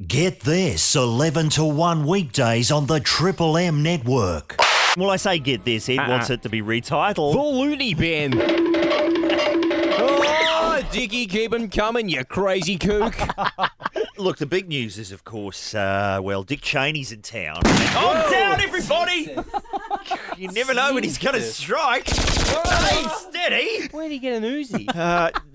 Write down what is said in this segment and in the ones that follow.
Get this 11 to 1 weekdays on the Triple M network. Well, I say get this. Ed wants it to be retitled. The Looney Bin. Oh, Dickie, keep 'em coming, you crazy kook. Look, the big news is, of course, Dick Cheney's in town. Oh, down, everybody! You never know when he's going to strike. Hey, steady! Where'd he get an Uzi?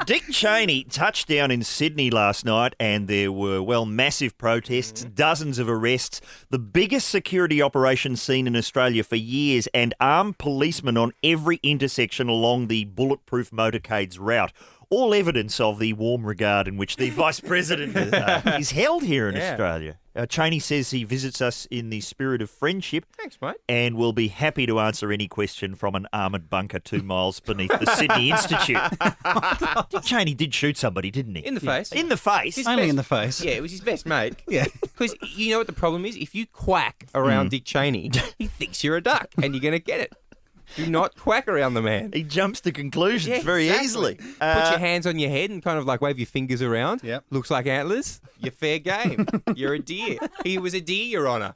Dick Cheney touched down in Sydney last night and there were, massive protests, dozens of arrests, the biggest security operation seen in Australia for years, and armed policemen on every intersection along the bulletproof motorcade's route. All evidence of the warm regard in which the Vice President is held here in Australia. Cheney says he visits us in the spirit of friendship. Thanks, mate. And will be happy to answer any question from an armoured bunker 2 miles beneath the Sydney Institute. Dick Cheney did shoot somebody, didn't he? In the face. In the face? Only in the face. Yeah, it was his best mate. Yeah. Because you know what the problem is? If you quack around Dick Cheney, he thinks you're a duck and you're going to get it. Do not quack around the man. He jumps to conclusions Yeah, very exactly. easily. Put your hands on your head and kind of like wave your fingers around. Yep. Looks like antlers. You're fair game. You're a deer. He was a deer, Your Honour.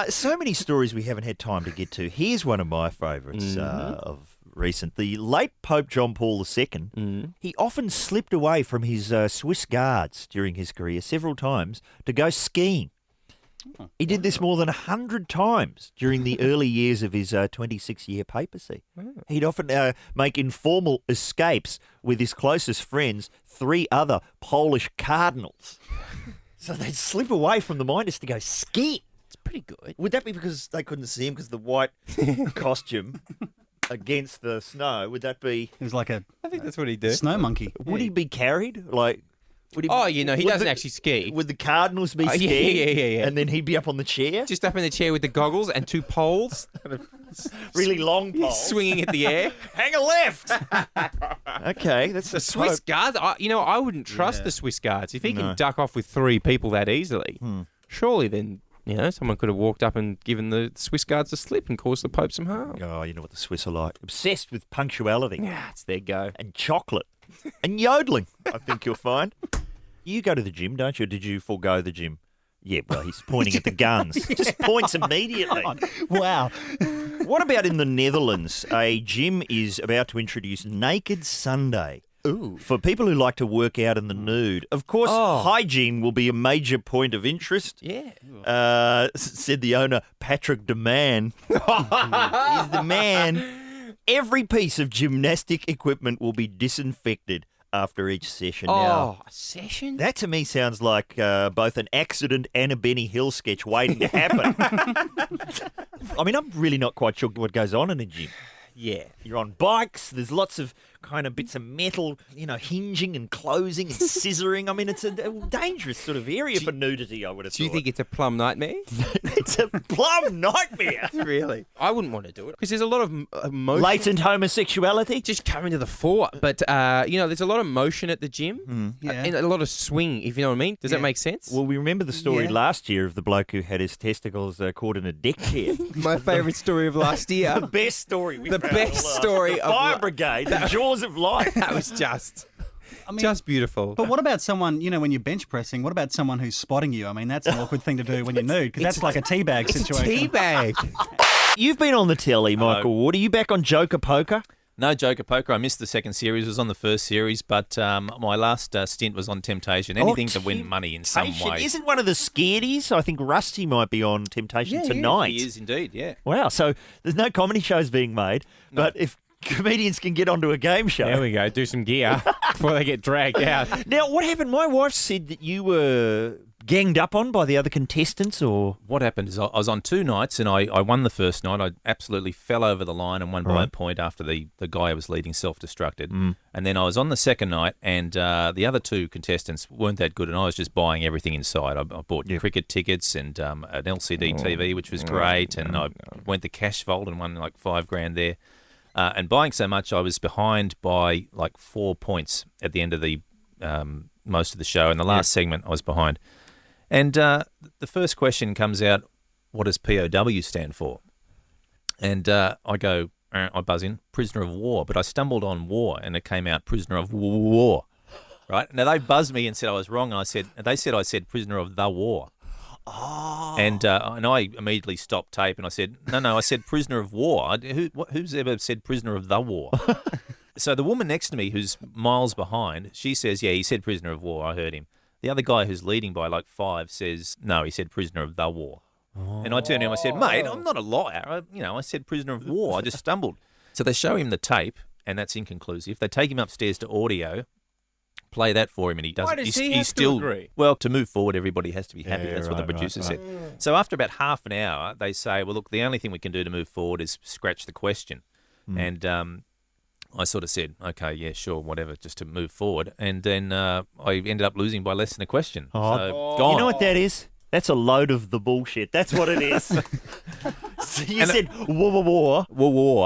So many stories we haven't had time to get to. Here's one of my favourites of recent. The late Pope John Paul II, he often slipped away from his Swiss guards during his career several times to go skiing. He did this more than 100 times during the early years of his 26-year papacy. He'd often make informal escapes with his closest friends, 3 other Polish cardinals. So they'd slip away from the miners to go ski. It's pretty good. Would that be because they couldn't see him because of the white costume against the snow? Would that be... He was like a I think that's what he'd do. snow monkey. Would he be carried? Like... Would he, Oh, you know, he would doesn't actually ski. Would the cardinals be yeah, skiing? yeah. And then he'd be up on the chair? Just up in the chair with the goggles and 2 poles. Really long poles. Swinging at the air. Hang a left. Okay, that's The Swiss guards, I wouldn't trust the Swiss guards. If he No. can duck off with 3 people that easily, surely then, someone could have walked up and given the Swiss guards a slip and caused the Pope some harm. Oh, you know what the Swiss are like. Obsessed with punctuality. Yeah, it's their go. And chocolate. And yodeling, I think you'll find. You go to the gym, don't you? Or did you forego the gym? Yeah, well, he's pointing at the guns. Just points immediately. Wow. What about in the Netherlands? A gym is about to introduce Naked Sunday. Ooh. For people who like to work out in the nude. Of course, hygiene will be a major point of interest. Yeah. Said the owner, Patrick DeMann. He's the man. Every piece of gymnastic equipment will be disinfected after each session. Now, A session? that to me sounds like both an accident and a Benny Hill sketch waiting to happen. I mean, I'm really not quite sure what goes on in a gym. Yeah. You're on bikes. There's lots of kind of bits of metal, hinging and closing and scissoring. I mean, it's a dangerous sort of area for nudity, I would have thought. Do you think it's a plum nightmare? It's a plum nightmare? Really? I wouldn't want to do it because there's a lot of motion. Latent homosexuality? Just coming to the fore. But, there's a lot of motion at the gym Yeah. and a lot of swing, if you know what I mean. Does that make sense? Well, we remember the story Yeah. last year of the bloke who had his testicles caught in a deck chair. My favourite story of last year. The best story we The found best last. story The of Fire Brigade, the jaws of life. That was just mean- just beautiful. But what about someone, when you're bench pressing, what about someone who's spotting you? I mean, that's an awkward thing to do when you're nude, because that's like a teabag It's a situation. teabag. You've been on the telly, Michael Ward. Are you back on Joker Poker? No Joker Poker. I missed the second series. I was on the first series, but my last stint was on Temptation. Anything to win money in some Temptation. way. Isn't one of the scaredies? I think Rusty might be on Temptation tonight. He is indeed, yeah. Wow, so there's no comedy shows being made, but if comedians can get onto a game show. There we go. Do some gear before they get dragged out. Now, what happened? My wife said that you were ganged up on by the other contestants, or... What happened is I was on 2 nights and I won the first night. I absolutely fell over the line and won by a point after the guy I was leading self-destructed. And then I was on the second night and the other 2 contestants weren't that good and I was just buying everything inside. I bought cricket tickets and an LCD TV, which was great, and I went to Cash Vault and won like $5,000 there. And buying so much, I was behind by like 4 points at the end of the most of the show. In the last segment, I was behind. And the first question comes out, what does POW stand for? And I go, I buzz in, prisoner of war. But I stumbled on war, and it came out prisoner of war. Right? Now, they buzzed me and said I was wrong, and they said I said prisoner of the war. Oh. And I immediately stopped tape and I said, no, I said prisoner of war. Who's ever said prisoner of the war? So the woman next to me, who's miles behind, she says, yeah, he said prisoner of war. I heard him. The other guy who's leading by like 5 says, no, he said prisoner of the war. Oh. And I turned to him, I said, mate, I'm not a liar. I said prisoner of war. I just stumbled. So they show him the tape, and that's inconclusive. They take him upstairs to audio, play that for him, and he doesn't. Why does he's he have still, to agree? Well, to move forward, everybody has to be happy. Yeah, That's what the producer right. said. So after about half an hour, they say, well, look, the only thing we can do to move forward is scratch the question. And I sort of said, okay, yeah, sure, whatever, just to move forward. And then I ended up losing by less than a question. So, gone. You know what that is? That's a load of the bullshit. That's what it is. So you said war,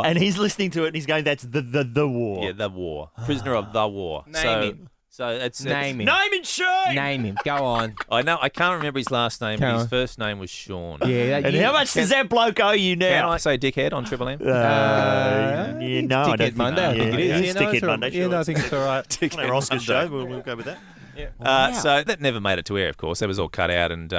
and he's listening to it and he's going, that's the war. Yeah, the war. Prisoner of the war. Name him. So it's Name him. Name and shame! Name him. Go on. I know. I can't remember his last name, but his first name was Sean. Yeah. And how much does that bloke owe you Can now? I say dickhead on Triple M? No, I don't think Monday, I think it is. It's Dickhead Monday, sure. I think it's all right. On our Oscar show, we'll go with that. So that never made it to air, of course. That was all cut out, and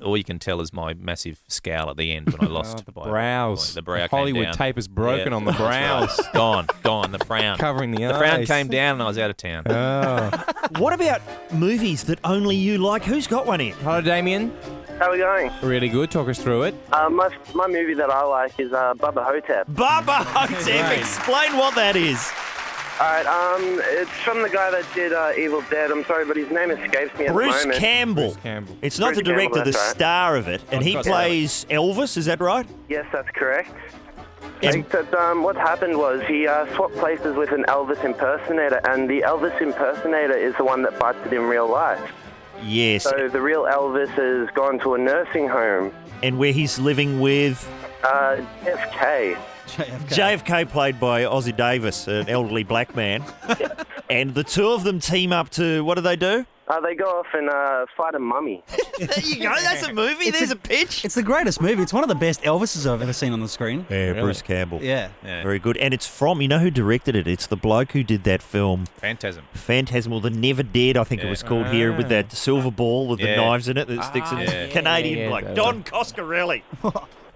all you can tell is my massive scowl at the end when I lost. The brows. The brow Hollywood came down. tape is broken on the brows. Gone. The frown. Covering the eyes. The frown came down, and I was out of town. Oh. What about movies that only you like? Who's got one in? Hello, Damien. How are we going? Really good. Talk us through it. My movie that I like is Bubba Hotep. Bubba Hotep. Explain what that is. Alright, it's from the guy that did Evil Dead. I'm sorry, but his name escapes me at Bruce the moment. Campbell. Campbell. It's not Bruce the director, Campbell, the that's right. star of it. And he got plays Elvis, is that right? Yes, that's correct. Yes. Except what happened was he swapped places with an Elvis impersonator, and the Elvis impersonator is the one that busted in real life. Yes. So the real Elvis has gone to a nursing home. And where he's living with FK. JFK, played by Ozzie Davis, an elderly black man. And the two of them team up to, what do? They go off and fight a mummy. There you go, that's a movie, there's a pitch. It's the greatest movie. It's one of the best Elvises I've ever seen on the screen. Yeah, Bruce Campbell. Yeah. Very good. And it's from, you know who directed it? It's the bloke who did that film, Phantasm. Phantasmal, The Never Dead, I think it was called here, with that silver ball with the Yeah. knives in it that sticks in yeah. Canadian bloke. Don Coscarelli.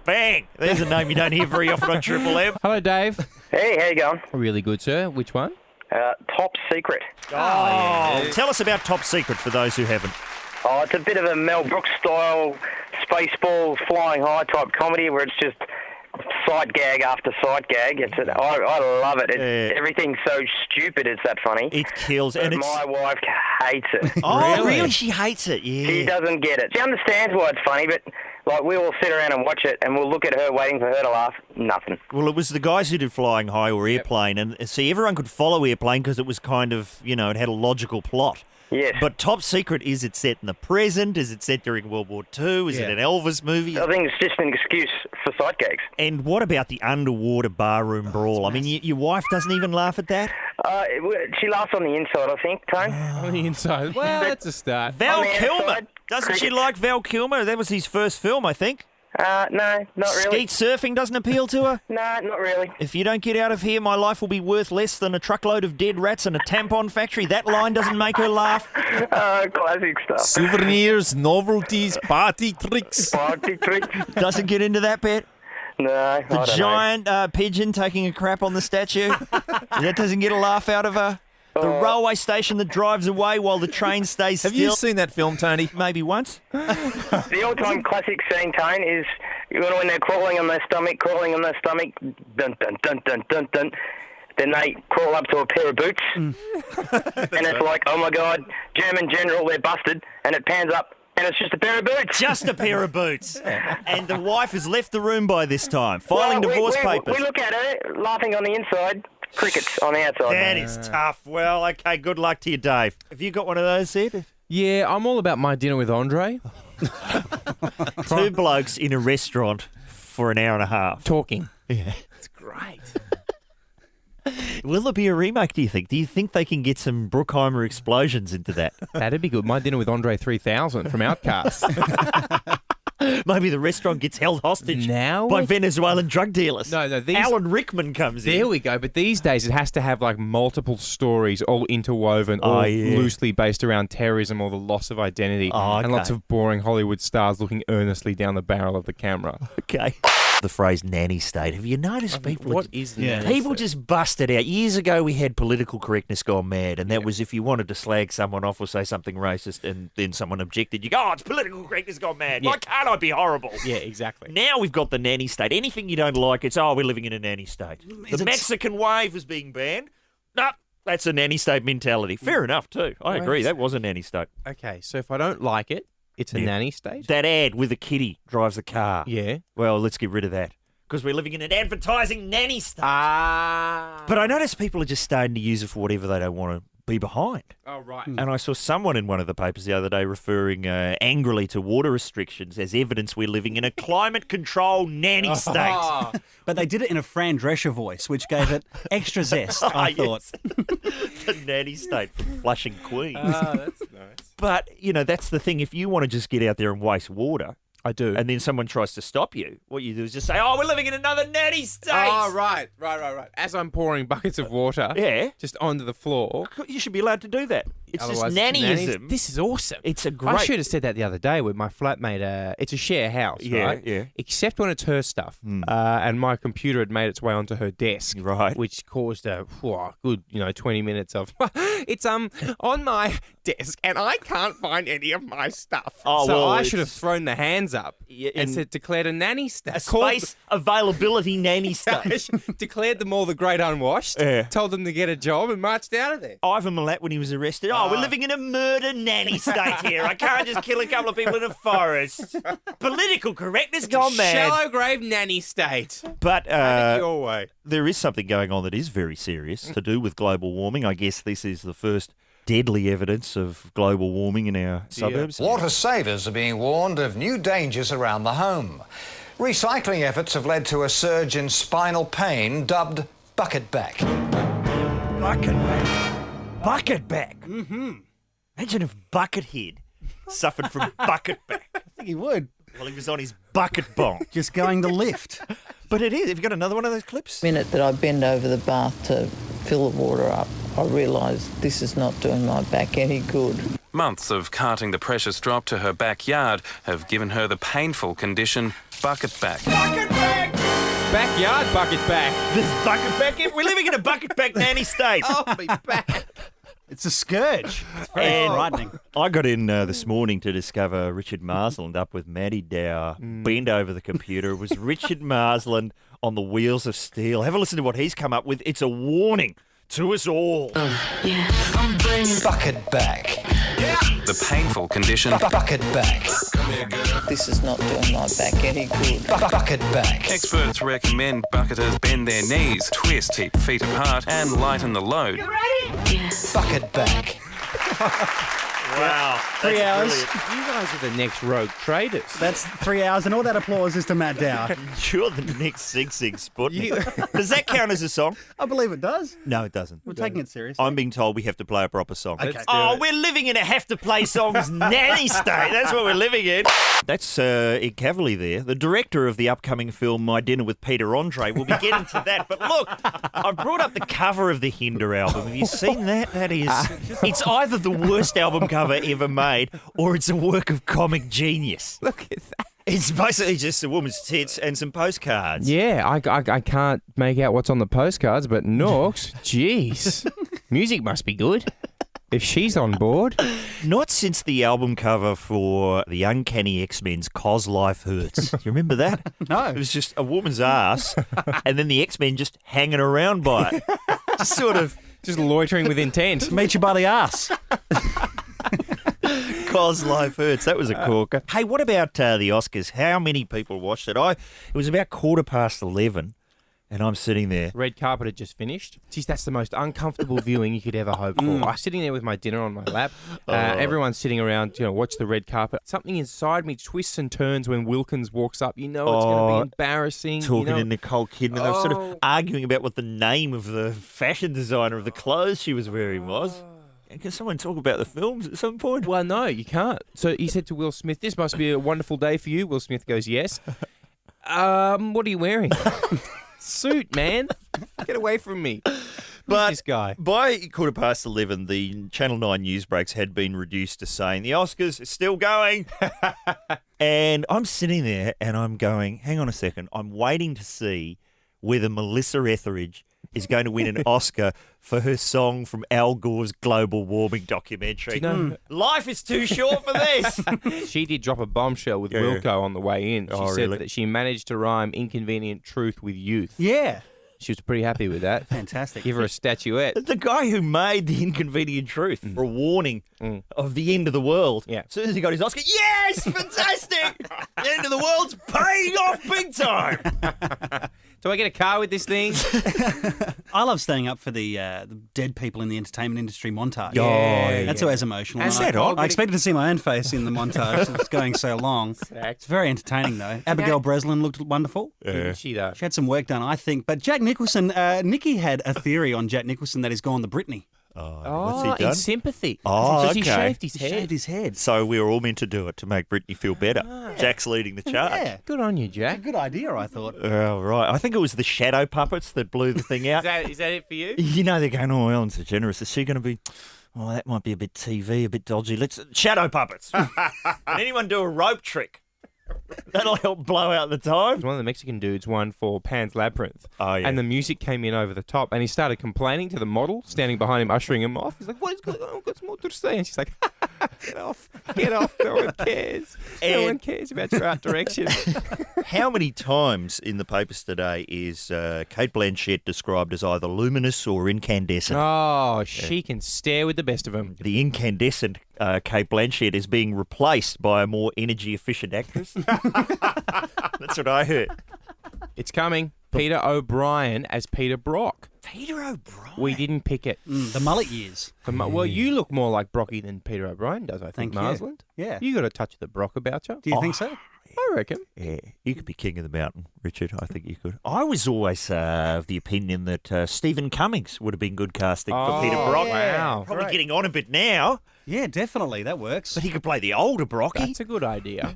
Bang! There's a name you don't hear very often on Triple M. Hello, Dave. Hey, how you going? Really good, sir. Which one? Top Secret. Oh, tell us about Top Secret for those who haven't. Oh, it's a bit of a Mel Brooks style, Spaceballs, flying high type comedy where it's just sight gag after sight gag. I love it. Everything's so stupid. It's that funny. It kills, But and it's. my wife hates it. Oh, really? She hates it. Yeah. She doesn't get it. She understands why it's funny, but like we all sit around and watch it, and we'll look at her waiting for her to laugh. Nothing. Well, it was the guys who did Flying High or Airplane, and see, everyone could follow Airplane because it was kind of, it had a logical plot. Yes. But Top Secret, is it set in the present? Is it set during World War II? Is it an Elvis movie? I think it's just an excuse for sight gags. And what about the underwater barroom brawl? I mean, your wife doesn't even laugh at that? She laughs on the inside, I think, Tone. On the inside. Well, that's a start. Val On the Kilmer. outside, Doesn't she cricket. like Val Kilmer? That was his first film, I think. No, not really. Skeet surfing doesn't appeal to her? No, not really. If you don't get out of here, my life will be worth less than a truckload of dead rats and a tampon factory. That line doesn't make her laugh. Classic stuff. Souvenirs, novelties, party tricks. Party tricks. Doesn't get into that bit. No, I The don't giant pigeon taking a crap on the statue. That doesn't get a laugh out of her. The railway station that drives away while the train stays Have still. you seen that film, Tony? Maybe once. The all-time classic scene, Tone, is when they're crawling on their stomach, dun, dun, dun, dun, dun, dun. Then they crawl up to a pair of boots, and it's like, oh my God, German general, they're busted, and it pans up, and it's just a pair of boots. Just a pair of boots. And the wife has left the room by this time, filing Well, divorce we papers. We look at her, laughing on the inside, crickets on the outside. That is tough. Well, okay, good luck to you, Dave. Have you got one of those, Sid? Yeah, I'm all about My Dinner with Andre. Two blokes in a restaurant for an hour and a half. Talking. Yeah. It's great. Will there be a remake, do you think? Do you think they can get some Bruckheimer explosions into that? That'd be good. My Dinner with Andre 3000 from Outcast. Maybe the restaurant gets held hostage Now by Venezuelan drug dealers. No, these... Alan Rickman comes in. There we go. But these days, it has to have like multiple stories, all interwoven, all loosely based around terrorism or the loss of identity, and lots of boring Hollywood stars looking earnestly down the barrel of the camera. Okay. The phrase nanny state. Have you noticed people? What is the nanny People state? just bust it out. Years ago, we had political correctness gone mad, and that was if you wanted to slag someone off or say something racist, and then someone objected, you go, "Oh, it's political correctness gone mad. Why can't I be horrible?" Yeah, exactly. Now we've got the nanny state. Anything you don't like, it's we're living in a nanny state. The Mexican wave was being banned. Nope. That's a nanny state mentality. Fair enough, too. I agree. That was a nanny state. Okay, so if I don't like it, it's a nanny state? That ad with a kitty drives a car. Yeah. Well, let's get rid of that. Because we're living in an advertising nanny state. But I notice people are just starting to use it for whatever they don't want to be behind. Oh, right. And I saw someone in one of the papers the other day referring angrily to water restrictions as evidence we're living in a climate-controlled nanny state. But they did it in a Fran Drescher voice, which gave it extra zest, I thought. The nanny state from Flushing, Queens. That's nice. But, that's the thing. If you want to just get out there and waste water, I do. and then someone tries to stop you, what you do is just say, we're living in another nanny state. Oh, right. As I'm pouring buckets of water just onto the floor. You should be allowed to do that. It's Otherwise, just nannyism. This is awesome. It's a great... I should have said that the other day with my flatmate. It's a share house, right? Yeah. Except when it's her stuff. And my computer had made its way onto her desk. Right. Which caused a good, 20 minutes of, it's on my desk and I can't find any of my stuff. I should have thrown the hands up and said, declared a nanny state. A space availability nanny state. Declared them all the great unwashed. Told them to get a job and marched out of there. Ivan Milat, when he was arrested, we're living in a murder nanny state here. I can't just kill a couple of people in a forest. Political correctness gone mad. Shallow grave nanny state. But have it your way. There is something going on that is very serious to do with global warming. I guess this is the first deadly evidence of global warming in our suburbs. Water savers are being warned of new dangers around the home. Recycling efforts have led to a surge in spinal pain dubbed Bucketback. Bucketback. Mm-hmm. Imagine if Buckethead suffered from Bucketback. I think he would. Well, he was on his bucket bonk. Just going the lift. But it is. Have you got another one of those clips? The minute that I bend over the bath to fill the water up, I realise this is not doing my back any good. Months of carting the precious drop to her backyard have given her the painful condition Bucketback. Bucketback! Backyard Bucketback. There's Bucketback. We're living in a Bucketback nanny state. Oh, me back. It's a scourge. It's very frightening. I got in this morning to discover Richard Marsland up with Maddie Dower, bent over the computer. It was Richard Marsland on the wheels of steel. Have a listen to what he's come up with. It's a warning to us all. Bucketback. The painful condition Bucketback. This is not doing my back any good. Bucketback. Experts recommend bucketers bend their knees, twist, keep feet apart, and lighten the load. Bucketback. Wow. 3 hours. You guys are the next rogue traders. That's 3 hours, and all that applause is to Matt Dower. You're the next Sig Sig Sputnik. Does that count as a song? I believe it does. No, it doesn't. We're taking it seriously. I'm being told we have to play a proper song. Okay. We're living in a have-to-play songs nanny state. That's what we're living in. That's Ed Cavalier there, the director of the upcoming film My Dinner with Peter Andre. We'll be getting to that. But look, I've brought up the cover of the Hinder album. Have you seen that? That is... It's either the worst album cover ever made or it's a work of comic genius. Look at that. It's basically just a woman's tits and some postcards. Yeah, I can't make out what's on the postcards, but Norks, jeez. Music must be good. If she's on board. Not since the album cover for the Uncanny X-Men's Cos Life Hurts. Do you remember that? No. It was just a woman's ass and then the X-Men just hanging around by it. Just sort of... Just loitering with intent. Meet you by the arse. Cos Life Hurts. That was a corker. Hey, what about the Oscars? How many people watched it? It was about 11:15. And I'm sitting there. Red carpet had just finished. Geez, that's the most uncomfortable viewing you could ever hope for. I'm sitting there with my dinner on my lap. Everyone's sitting around, watch the red carpet. Something inside me twists and turns when Wilkins walks up. You know it's going to be embarrassing. Talking to Nicole Kidman. They were sort of arguing about what the name of the fashion designer of the clothes she was wearing was. Can someone talk about the films at some point? Well, no, you can't. So he said to Will Smith, "This must be a wonderful day for you." Will Smith goes, "Yes." What are you wearing? Suit, man. Get away from me. But this guy? By 11:15, the Channel 9 news breaks had been reduced to saying the Oscars are still going. And I'm sitting there and I'm going, hang on a second. I'm waiting to see whether Melissa Etheridge is going to win an Oscar for her song from Al Gore's global warming documentary. Life is too short for this. She did drop a bombshell with Wilco on the way in. She said really? that she managed to rhyme inconvenient truth with youth. Yeah. She was pretty happy with that. Fantastic. Give her a statuette. The guy who made the inconvenient truth for a warning of the end of the world. Yeah. As soon as he got his Oscar, yes, fantastic. The end of the world's paying off big time. Do I get a car with this thing? I love staying up for the dead people in the entertainment industry montage. Yeah, That's always emotional. Is And that odd? I expected to see my own face in the montage. It's going so long. It's very entertaining, though. Abigail Breslin looked wonderful. Didn't she, though? She had some work done, I think. But Jack Nicholson, Nikki had a theory on Jack Nicholson that he's gone the Britney. What's he done? In sympathy. Oh, Because he okay. shaved his He head. shaved his head. So we were all meant to do it to make Britney feel better. Jack's leading the charge. Yeah. Good on you, Jack. Good idea, I thought. Oh, right. I think it was the shadow puppets that blew the thing out. Is that it for you? You know, they're going, oh, Ellen DeGeneres, is she going to be... Oh, that might be a bit TV, a bit dodgy. Let's... Shadow puppets. Can anyone do a rope trick? That'll help blow out the time. One of the Mexican dudes won for Pan's Labyrinth. Oh, yeah. And the music came in over the top, and he started complaining to the model standing behind him, ushering him off. He's like, "What is going on? I've got some more to say." And she's like, get off. No one cares. No one cares about your art direction. How many times in the papers today is Kate Blanchett described as either luminous or incandescent? Oh, she can stare with the best of them. The incandescent Kate Blanchett is being replaced by a more energy-efficient actress. That's what I heard. It's coming. Peter O'Brien as Peter Brock. Peter O'Brien. We didn't pick it. The mullet years. Well, you look more like Brocky than Peter O'Brien does, I think, Thank you. Marsland. Yeah. You got a touch of the Brock about you. Do you think so? I reckon. Yeah, you could be king of the mountain, Richard. I think you could. I was always of the opinion that Stephen Cummings would have been good casting for Peter Brock. Wow. Probably Great. getting on a bit now, Yeah, definitely. That works. but he could play the older Brocky. That's a good idea.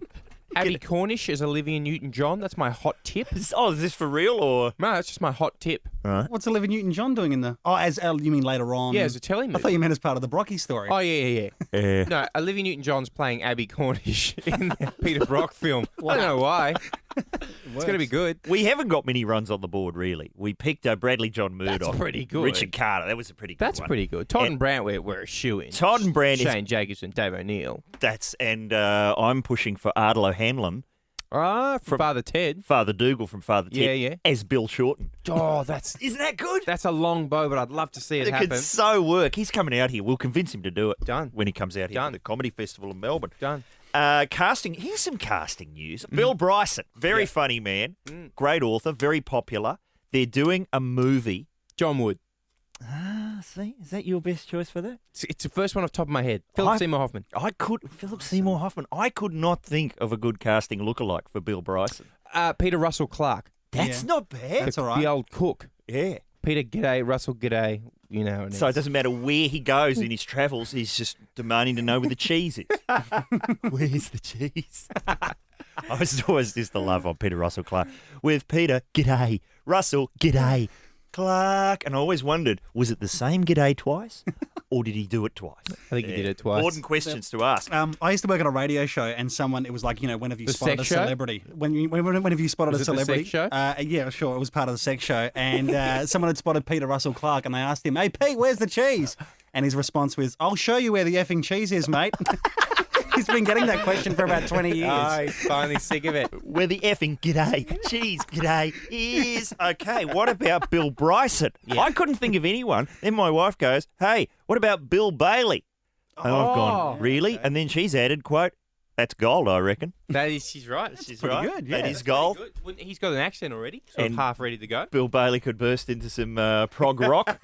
Abby Cornish as Olivia Newton-John. That's my hot tip. Oh, is this for real or? No, that's just my hot tip. What's Olivia Newton-John doing in the... Oh, you mean later on? Yeah, as a telly I movie. thought you meant as part of the Brocky story. Oh, yeah. No, Olivia Newton-John's playing Abby Cornish in the Peter Brock film. I don't know why. It's going to be good. We haven't got many runs on the board, really. We picked Bradley John Murdoch. That's pretty good. Richard Carter. That was a pretty good That's one. pretty good. Todd and Brant were a shoo-in. Todd and Brant is... Shane Jacobson, Dave O'Neill. I'm pushing for Ardal O'Hanlon, From Father Ted. Father Dougal from Father Ted, Yeah. as Bill Shorten. Oh, that's Isn't that good? a long bow, but I'd love to see it It happen. could so work. He's coming out here. We'll convince him to do it. Done. When he comes out here Done. for the Comedy Festival in Melbourne. Done. Casting. Here's some casting news. Bill Bryson, very funny man, great author, very popular. They're doing a movie. John Wood. See, is that your best choice for that? It's the first one off the top of my head. Philip Seymour Hoffman. Philip Seymour Hoffman. I could not think of a good casting lookalike for Bill Bryson. Peter Russell Clark. That's not bad. That's all right. The old cook. Yeah. Peter, g'day. Russell, g'day. You know. And So it doesn't matter where he goes in his travels, he's just demanding to know where the cheese is. Where's the cheese? I was always just the love on Peter Russell Clark. With Peter, g'day. Russell, g'day. Clark. And I always wondered, was it the same g'day twice? Or did he do it twice? I think he did it twice. Important questions to ask. I used to work on a radio show, and it was like, when have you The spotted a sex show? celebrity? When have you spotted Was a it the celebrity? sex show? Yeah, sure. It was part of the sex show. And someone had spotted Peter Russell Clark, and they asked him, "Hey, Pete, where's the cheese?" And his response was, "I'll show you where the effing cheese is, mate." He's been getting that question for about 20 years. Oh, he's finally sick of it. Where the effing g'day, cheese g'day is. Okay, what about Bill Bryson? I couldn't think of anyone. Then my wife goes, hey, what about Bill Bailey? And I've gone, really? And then she's added, quote, that's gold, I reckon. She's right. She's pretty right. good, yeah. That is gold. He's got an accent already, so And- half ready to go. Bill Bailey could burst into some prog rock.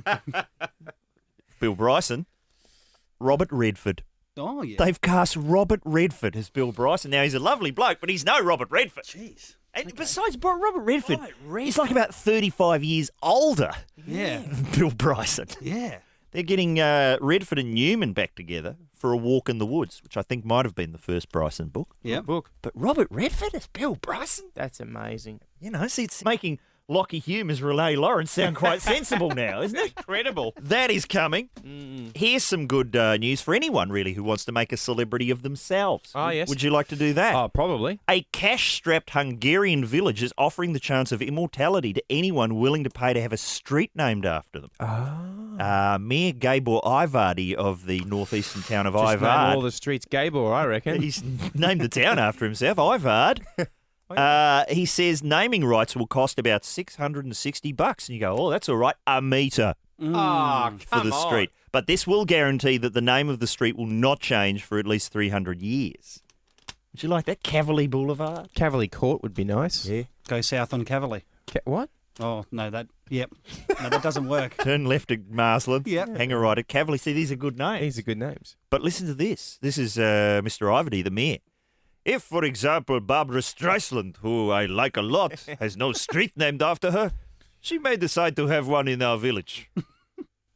Bill Bryson. Robert Redford. Oh, yeah. They've cast Robert Redford as Bill Bryson. Now, he's a lovely bloke, but he's no Robert Redford. Jeez. And besides, Robert Redford, he's like about 35 years older Yeah. than Bill Bryson. Yeah. They're getting Redford and Newman back together for a walk in the woods, which I think might have been the first Bryson book. Yeah. Book. But Robert Redford as Bill Bryson? That's amazing. You know, see, it's making Lockie Hume as Relay Lawrence sound quite sensible now, isn't it? Incredible. That is coming. Here's some good news for anyone, really, who wants to make a celebrity of themselves. Oh, yes. Would you like to do that? Oh, probably. A cash-strapped Hungarian village is offering the chance of immortality to anyone willing to pay to have a street named after them. Mayor Gabor Ivardi of the northeastern town of Just name Ivard. all the streets Gabor, I reckon. He's named the town after himself, Ivard. He says naming rights will cost about $660. And you go, oh, that's all right. A metre for the street. But this will guarantee that the name of the street will not change for at least 300 years. Would you like that? Cavalier Boulevard? Cavalier Court would be nice. Yeah. Go south on Cavalier. What? Oh, no, that doesn't work. Turn left at Marsland. Yep. Hang a right at Cavalier. See, these are good names. These are good names. But listen to this. This is Mr. Ivardi, the mayor. If, for example, Barbara Streisand, who I like a lot, has no street named after her, she may decide to have one in our village.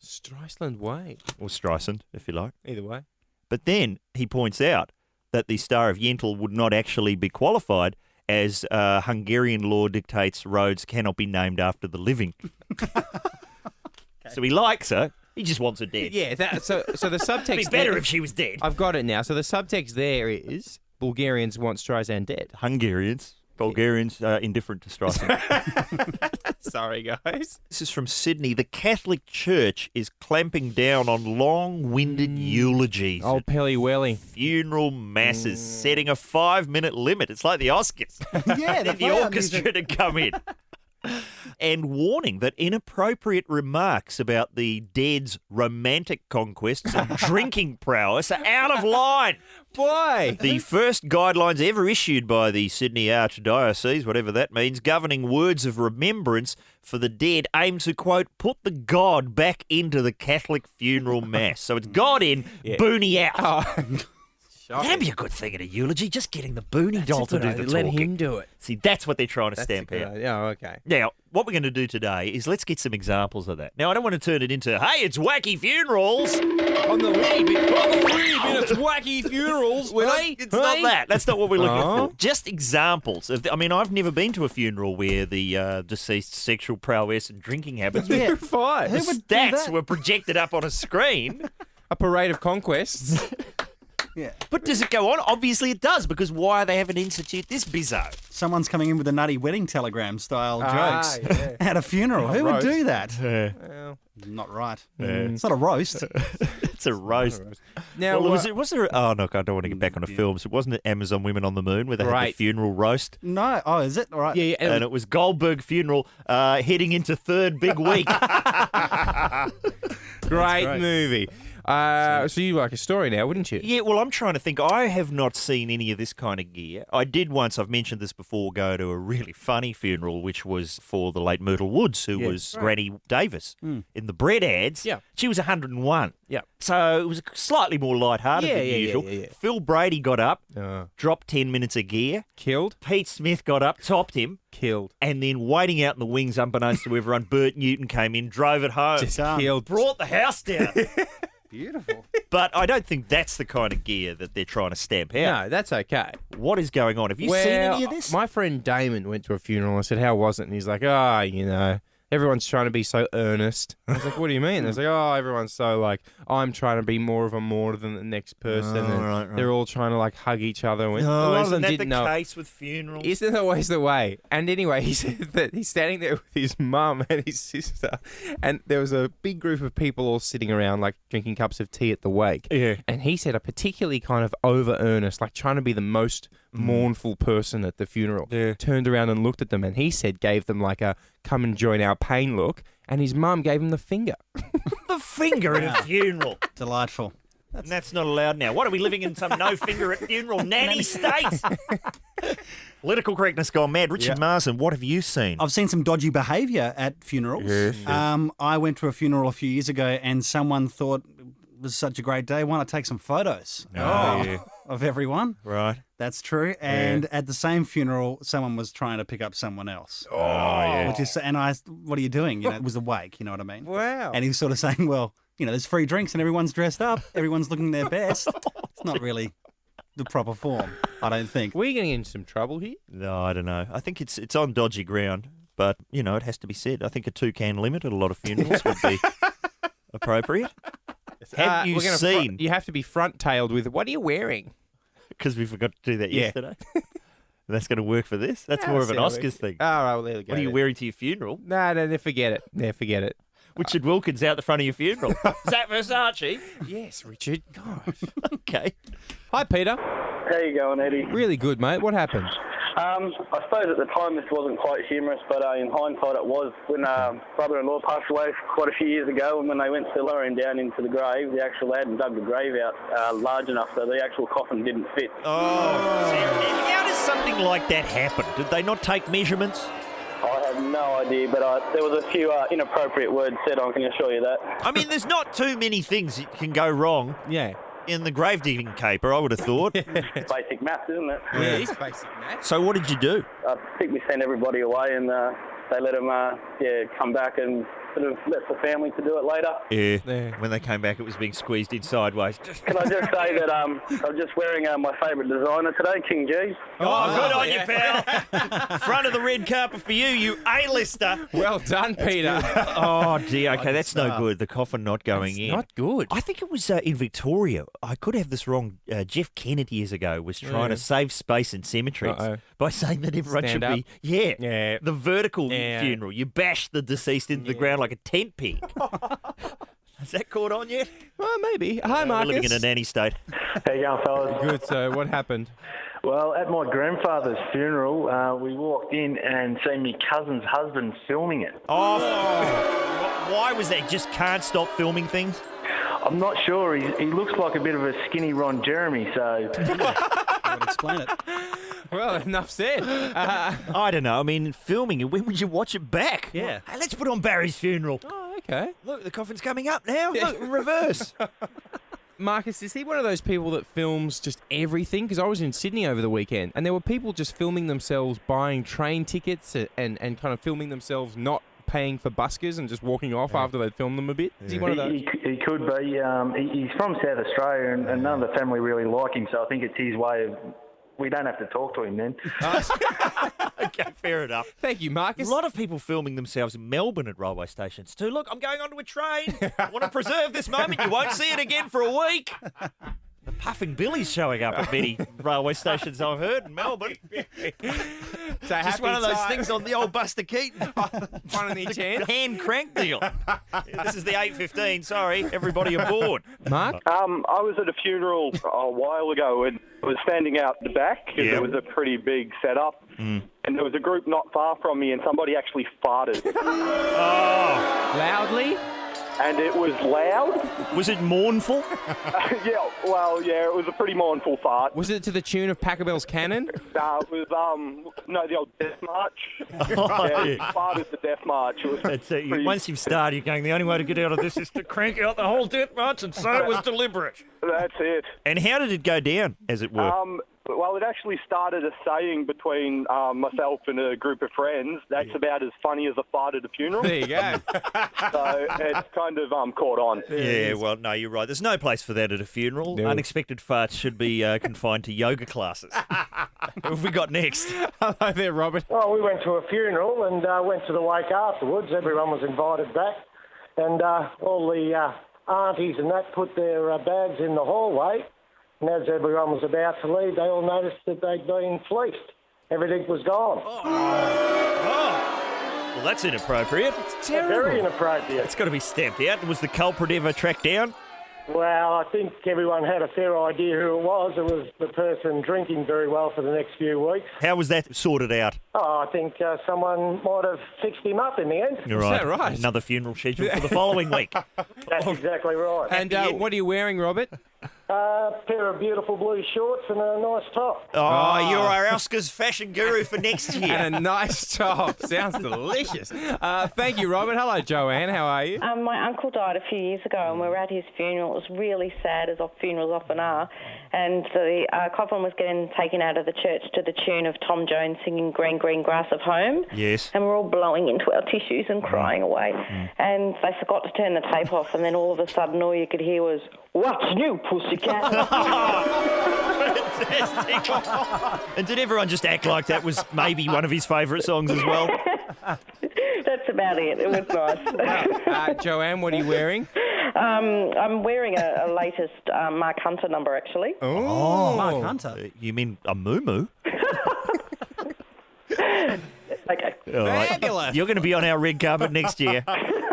Streisand Way. Or Streisand, if you like. Either way. But then he points out that the Star of Yentl would not actually be qualified as Hungarian law dictates roads cannot be named after the living. So he likes her. He just wants her dead. Yeah, so the subtext... It'd be better if she was dead. I've got it now. So the subtext there is Bulgarians want Streisand dead. Bulgarians indifferent to Streisand. Sorry, guys. This is from Sydney. The Catholic Church is clamping down on long-winded eulogies. Old Pelly Welly. Funeral masses, setting a 5-minute limit. It's like the Oscars. Yeah, the orchestra to come in. And warning that inappropriate remarks about the dead's romantic conquests and drinking prowess are out of line. Why? The first guidelines ever issued by the Sydney Archdiocese, whatever that means, governing words of remembrance for the dead, aim to, quote, put the God back into the Catholic funeral mass. So it's God in, boonie out. Oh. That'd be a good thing at a eulogy, just getting the boonie doll to do the Let talking. him do it. See, that's what they're trying to stamp out. Yeah, okay. Now, what we're going to do today is let's get some examples of that. Now, I don't want to turn it into, hey, it's wacky funerals. On the wee bit, it's wacky funerals. It's not that. That's not what we're looking for. Just examples of. I've never been to a funeral where the deceased sexual prowess and drinking habits. You're fine. The stats were projected up on a screen. A parade of conquests. Yeah. But does it go on? Obviously it does, because why they haven't institute this bizzo? Someone's coming in with a nutty wedding telegram style jokes at a funeral. Who would do that? Well, not right. It's not a roast. It's a roast. now, Was there? Oh no, I don't want to get back on the films. It wasn't it Amazon Women on the Moon where they had the funeral roast. No. Oh, is it? All right. yeah, And it was Goldberg funeral heading into third big week. great movie. So you like a story now, wouldn't you? Yeah, well, I'm trying to think. I have not seen any of this kind of gear. I did once, I've mentioned this before, go to a really funny funeral, which was for the late Myrtle Woods, who was Granny Davis in the bread ads. Yeah. She was 101. Yeah. So it was slightly more lighthearted than usual. Yeah. Phil Brady got up, dropped 10 minutes of gear. Killed. Pete Smith got up, topped him. Killed. And then waiting out in the wings, unbeknownst to everyone, Bert Newton came in, drove it home. Just killed. Brought the house down. Beautiful. But I don't think that's the kind of gear that they're trying to stamp out. No, that's okay. What is going on? Have you seen any of this? My friend Damon went to a funeral. I said, how was it? And he's like, everyone's trying to be so earnest. I was like, what do you mean? They're like, everyone's so like, I'm trying to be more of a martyr than the next person. And right. they're all trying to like hug each other. And a lot of them isn't that didn't the know. case with funerals? Isn't that always the way? And anyway, he said that he's standing there with his mum and his sister, and there was a big group of people all sitting around, like drinking cups of tea at the wake. Yeah. And he said a particularly kind of over earnest, like trying to be the most mournful person at the funeral, turned around and looked at them, and he said gave them like a come and join our pain look, and his mum gave him the finger. The finger at a funeral. Delightful. And that's not allowed now. What are we living in some no finger at funeral nanny states? Political correctness gone mad. Richard Marsden, what have you seen? I've seen some dodgy behaviour at funerals. Yes. I went to a funeral a few years ago and someone thought it was such a great day. Why not take some photos of everyone? Right. That's true. And at the same funeral, someone was trying to pick up someone else. Oh, yeah. Which is, and I, what are you doing? It was a wake, you know what I mean? Wow. And he was sort of saying, well, there's free drinks and everyone's dressed up. Everyone's looking their best. It's not really the proper form, I don't think. We're getting into some trouble here. No, I don't know. I think it's on dodgy ground, but, it has to be said. I think a 2-can limit at a lot of funerals would be appropriate. Have you seen... You have to be front-tailed with, what are you wearing? Because we forgot to do that yesterday. That's going to work for this? That's more of an Oscars thing. All right, well, there we go. What are you wearing to your funeral? No, forget it. Richard Wilkins out the front of your funeral. Is that Versace? Yes, Richard. God. Okay. Hi, Peter. How you going, Eddie? Really good, mate. What happened? I suppose at the time this wasn't quite humorous, but in hindsight it was. When brother-in-law passed away quite a few years ago, and when they went to lower him down into the grave, they actually hadn't dug the grave out large enough so the actual coffin didn't fit. Oh. See, how does something like that happen? Did they not take measurements? I have no idea, but there was a few inappropriate words said, I can assure you that. I mean, there's not too many things that can go wrong. Yeah. In the grave digging caper, I would have thought. It's basic maths, isn't it? Yeah, it is basic maths. So what did you do? I think we sent everybody away and they let them come back and sort of left the family to do it later. Yeah. When they came back, it was being squeezed in sideways. Can I just say that I'm just wearing my favourite designer today, King G's. Oh, good on you, pal. Front of the red carpet for you A-lister. Well done, Peter. Oh, dear. Okay, that's no good. The coffin not going in. Not good. I think it was in Victoria. I could have this wrong. Jeff Kennedy years ago was trying to save space in cemeteries by saying that everyone Stand should up. be, the vertical funeral. You bash the deceased into the ground like a tent pig. Has that caught on yet? Well, maybe. Hi, Marcus. We're living in a nanny state. How you going, fellas? Good. So what happened? Well, at my grandfather's funeral, we walked in and seen my cousin's husband filming it. Oh, why was that? Just can't stop filming things? I'm not sure. He looks like a bit of a skinny Ron Jeremy, so... I would explain it. Well, enough said. I don't know. I mean, filming it, when would you watch it back? Yeah. Hey, let's put on Barry's funeral. Oh, okay. Look, the coffin's coming up now. Look, reverse. Marcus, is he one of those people that films just everything? Because I was in Sydney over the weekend, and there were people just filming themselves buying train tickets and kind of filming themselves not paying for buskers and just walking off after they'd filmed them a bit. Is he one of those? He could be. He's from South Australia, and none of the family really like him, so I think it's his way of... We don't have to talk to him then. Okay, fair enough. Thank you, Marcus. A lot of people filming themselves in Melbourne at railway stations too. Look, I'm going onto a train. I want to preserve this moment. You won't see it again for a week. The puffing Billy's showing up at many railway stations, I've heard, in Melbourne. So Just one of those things on the old Buster Keaton. One on each hand. Hand crank deal. This is the 8:15. Sorry, everybody aboard. Mark? I was at a funeral a while ago and was standing out the back because it was a pretty big setup. And there was a group not far from me and somebody actually farted. Loudly? And it was loud. Was it mournful? It was a pretty mournful fart. Was it to the tune of Pachelbel's Cannon? It was, the old Death March. Farted the Death March. It was That's it. Once you've started, you're going, the only way to get out of this is to crank out the whole Death March and say it was deliberate. That's it. And how did it go down, as it were? Well, it actually started a saying between myself and a group of friends. That's about as funny as a fart at a funeral. There you go. So it's kind of caught on. Yeah, well, no, you're right. There's no place for that at a funeral. No. Unexpected farts should be confined to yoga classes. What have we got next? Hello there, Robert. Well, we went to a funeral and went to the wake afterwards. Everyone was invited back. And all the aunties and that put their bags in the hallway. And as everyone was about to leave, they all noticed that they'd been fleeced. Everything was gone. Well, that's inappropriate. It's terrible. Very inappropriate. It's got to be stamped out. Was the culprit ever tracked down? Well, I think everyone had a fair idea who it was. It was the person drinking very well for the next few weeks. How was that sorted out? Oh, I think someone might have fixed him up in the end. You're Is right. that right? Another funeral scheduled for the following week. That's exactly right. And what are you wearing, Robert? Pair of beautiful blue shorts and a nice top. Oh, you're our Oscars fashion guru for next year. And a nice top. Sounds delicious. Thank you, Robert. Hello, Joanne. How are you? My uncle died a few years ago and we were at his funeral. It was really sad, as funerals often are. and the coffin was getting taken out of the church to the tune of Tom Jones singing Green, Green Grass of Home. Yes. And we're all blowing into our tissues and crying away. And they forgot to turn the tape off, and then all of a sudden all you could hear was, "What's new, pussycat?" Fantastic. And did everyone just act like that was maybe one of his favourite songs as well? That's about it. It was nice. Joanne, what are you wearing? I'm wearing a latest Mark Hunter number, actually. Oh, Mark Hunter. You mean a moo-moo? Okay. All right. Fabulous. You're going to be on our red carpet next year.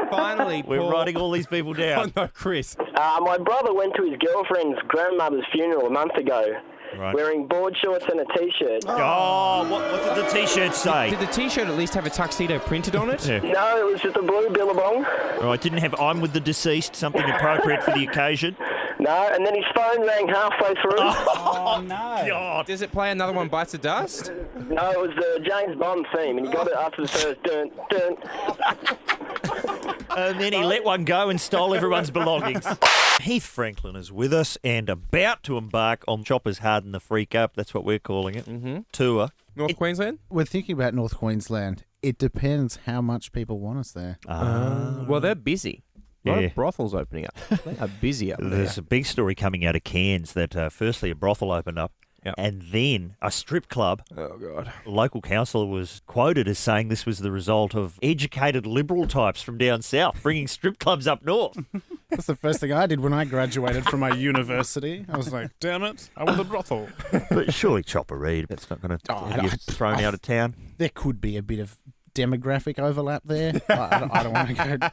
Finally, We're Paul. writing all these people down. Oh, no, Chris. My brother went to his girlfriend's grandmother's funeral a month ago, Right. wearing board shorts and a T-shirt. Oh, what did the T-shirt say? Did the T-shirt at least have a tuxedo printed on it? Yeah. No, it was just a blue billabong. All right, didn't have "I'm with the deceased," something appropriate for the occasion. No, and then his phone rang halfway through. Oh, no. God. Does it play Another One Bites the Dust? No, it was the James Bond theme, and he got it after the first dun, dun. And then he let one go and stole everyone's belongings. Heath Franklin is with us and about to embark on Choppers Harden the Freak Up. That's what we're calling it. Tour. North Queensland? We're thinking about North Queensland. It depends how much people want us there. Well, they're busy. A lot Yeah. of brothels opening up. They are busy up there. There's a big story coming out of Cairns that firstly a brothel opened up Yep. and then a strip club. Oh, God. A local councillor was quoted as saying this was the result of educated Liberal types from down south bringing strip clubs up north. That's the first thing I did when I graduated from my university. I was like, damn it, I want a brothel. But surely Chopper Reed, that's not going to have you thrown out of town. There could be a bit of demographic overlap there. I don't want to go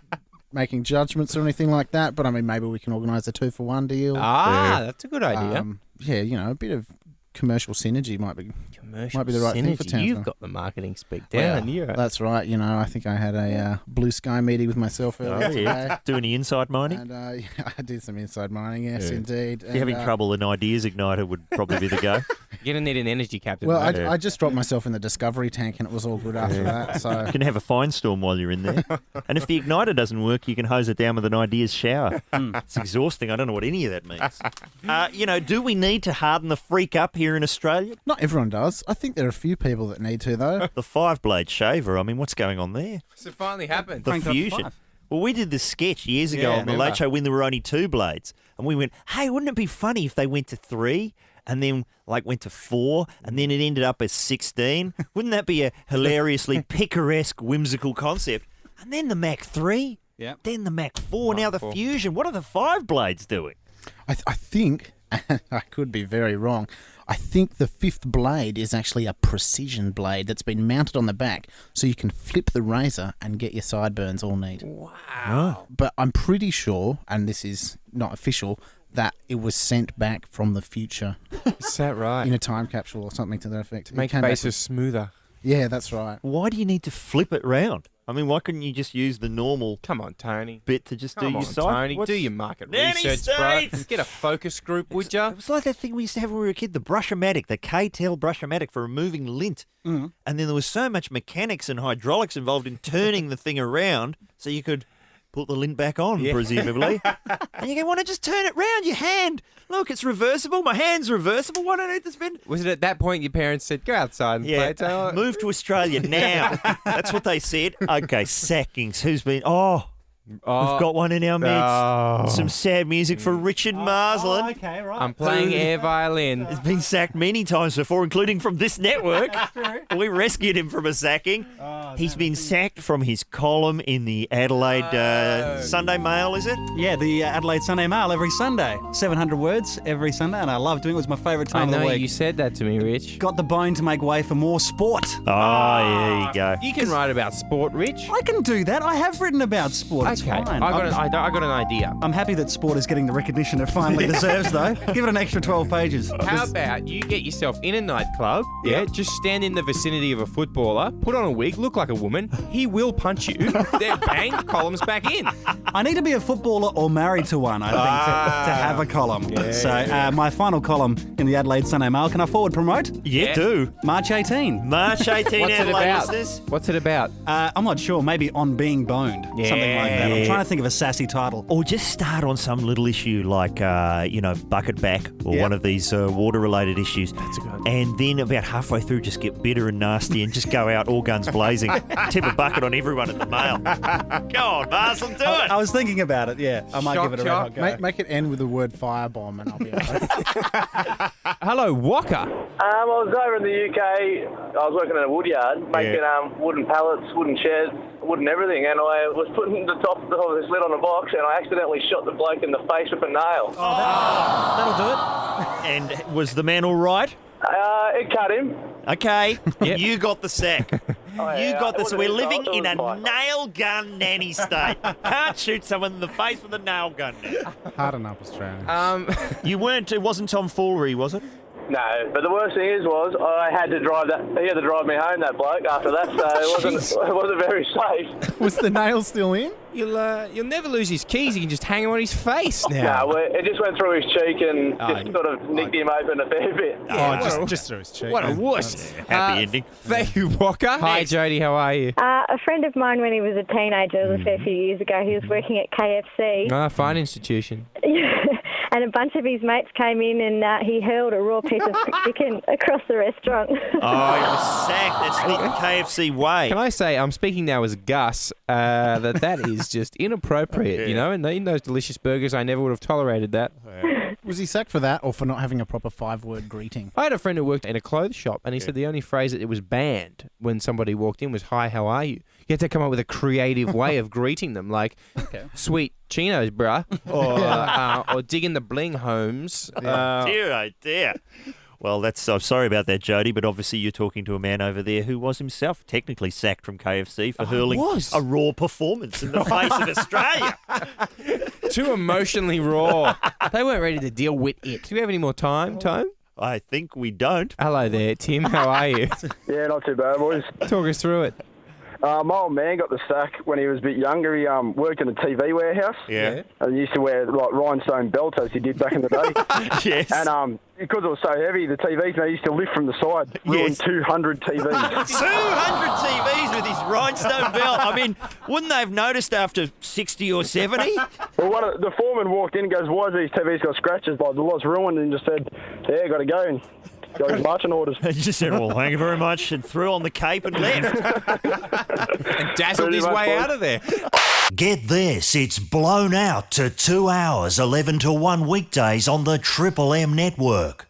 making judgments or anything like that, but I mean, maybe we can organise a 2-for-1 deal. That's a good idea. Yeah, you know, a bit of commercial synergy might be Commercial the right thing for synergy. Townsville. You've got the marketing speak down. Well, that's right. You know, I think I had a blue sky meeting with myself earlier today. Do any inside mining? And yeah, I did some inside mining, yes, indeed. If you're having trouble, an ideas igniter would probably be the go. You're going to need an energy captain. Well, mate. I just dropped myself in the Discovery tank and it was all good after that. So You can have a fine storm while you're in there. And if the igniter doesn't work, you can hose it down with an ideas shower. It's exhausting. I don't know what any of that means. You know, do we need to harden the freak up here in Australia? not everyone does. I think there are a few people that need to, though. The 5-blade shaver, I mean, what's going on there? So it finally happened. The Cranked it up to fusion. 5. Well, we did this sketch years ago Yeah, on The remember. Late Show when there were only 2 blades. And we went, hey, wouldn't it be funny if they went to 3 and then went to 4 and then it ended up as 16? Wouldn't that be a hilariously picaresque, whimsical concept? And then the Mac 3, then the Mac 4, now the 4. Fusion. What are the 5 blades doing? I think, I could be very wrong, I think the 5th blade is actually a precision blade that's been mounted on the back so you can flip the razor and get your sideburns all neat. Wow. But I'm pretty sure, and this is not official, that it was sent back from the future Is that right? in a time capsule or something to that effect. Make It came back faces smoother. Yeah, that's right. Why do you need to flip it round? I mean, why couldn't you just use the normal Come on, Tony. bit to just Come do on, your side? Tony. What's- Do your market Nanny research, bro. States! Get a focus group, would ya? It was like that thing we used to have when we were a kid, the brush-o-matic, the K-Tel brush-o-matic for removing lint. And then there was so much mechanics and hydraulics involved in turning the thing around so you could put the lint back on, presumably. And you go, why not just turn it round your hand? Look, it's reversible. My hand's reversible. Why don't I need to spend... Was it at that point your parents said, go outside and play, Taylor? Move to Australia now. That's what they said. Okay, sackings. Who's been... We've got one in our midst. Some sad music for Richard Marsland. Okay, right. I'm playing air violin. He's been sacked many times before, including from this network. We rescued him from a sacking. He's been sacked from his column in the Adelaide Sunday Mail, is it? Yeah, the Adelaide Sunday Mail every Sunday. 700 words every Sunday, and I love doing it. It was my favourite I time of know the week. you said that to me, Rich. Got the bone to make way for more sport. There you go. You can write about sport, Rich. I can do that. I have written about sport. It's Okay, fine. I got an idea. I'm happy that sport is getting the recognition it finally deserves, though. Give it an extra 12 pages. How about you get yourself in a nightclub, just stand in the vicinity of a footballer, put on a wig, look like a woman, he will punch you, then bang, column's back in. I need to be a footballer or married to one, I think, to have a column. So my final column in the Adelaide Sunday Mail, can I forward promote? Yeah, do. March 18. March 18, What's it Adelaide about? listeners. What's it about? I'm not sure. Maybe on being boned. Something like that. about it. I'm Yeah. trying to think of a sassy title. Or just start on some little issue like, Bucketback or Yep. one of these water-related issues. That's a good. And then about halfway through, just get bitter and nasty and just go out all guns blazing. Tip a bucket on everyone at the mail. Go on, Marsland, do it. I was thinking about it, yeah. I might Shock give it a red hot go. Make it end with the word firebomb and I'll be all right. Hello, Walker. I was over in the UK. I was working in a woodyard, making wooden pallets, wooden sheds, wooden everything, and I was putting the top of this lid on a box, and I accidentally shot the bloke in the face with a nail. That'll do it. And was the man all right? It cut him. Okay, you got the sack. You got this. It We're wasn't his living fault, in it a was my fault. nail gun nanny state. Can't shoot someone in the face with a nail gun now. Harden up, Australia. You weren't. It wasn't tomfoolery, was it? No, but the worst thing was I had to drive that. He had to drive me home, that bloke, after that, so it wasn't very safe. Was the nail still in? You'll never lose his keys. You can just hang him on his face now. No, it just went through his cheek and just sort of nicked him open a fair bit. Just through his cheek. What a wuss. Happy ending. Thank you, Walker. Hi, Jody. How are you? A friend of mine, when he was a teenager, it was a fair few years ago, he was working at KFC. Fine institution. And a bunch of his mates came in and he hurled a raw piece of chicken across the restaurant. Oh, he was sacked. That's not the KFC way. Can I say, I'm speaking now as Gus, that is just inappropriate, you know? And eating those delicious burgers, I never would have tolerated that. Was he sacked for that or for not having a proper 5-word greeting? I had a friend who worked in a clothes shop, and he said the only phrase that it was banned when somebody walked in was, "Hi, how are you?" You had to come up with a creative way of greeting them, like, "Sweet chinos, bruh," or "Digging the bling, Holmes." Dear, oh dear. Well, I'm sorry about that, Jody, but obviously you're talking to a man over there who was himself technically sacked from KFC for hurling a raw performance in the face of Australia. Too emotionally raw. They weren't ready to deal with it. Do we have any more time, Tone? I think we don't. Hello there, Tim. How are you? Yeah, not too bad, boys. Talk us through it. My old man got the sack when he was a bit younger. He worked in a TV warehouse. Yeah. And he used to wear like rhinestone belts as he did back in the day. Yes. And because it was so heavy, the TVs used to lift from the side, ruined 200 TVs. 200 TVs with his rhinestone belt. I mean, wouldn't they have noticed after 60 or 70? Well, the foreman walked in and goes, "Why has these TVs got scratches? Like the lot's ruined," and just said, "Yeah, got to go." And got his marching orders. He just said, "Well, thank you very much," and threw on the cape and left. And dazzled his way out of there. Get this, it's blown out to 2 hours, 11 to 1 weekdays on the Triple M network.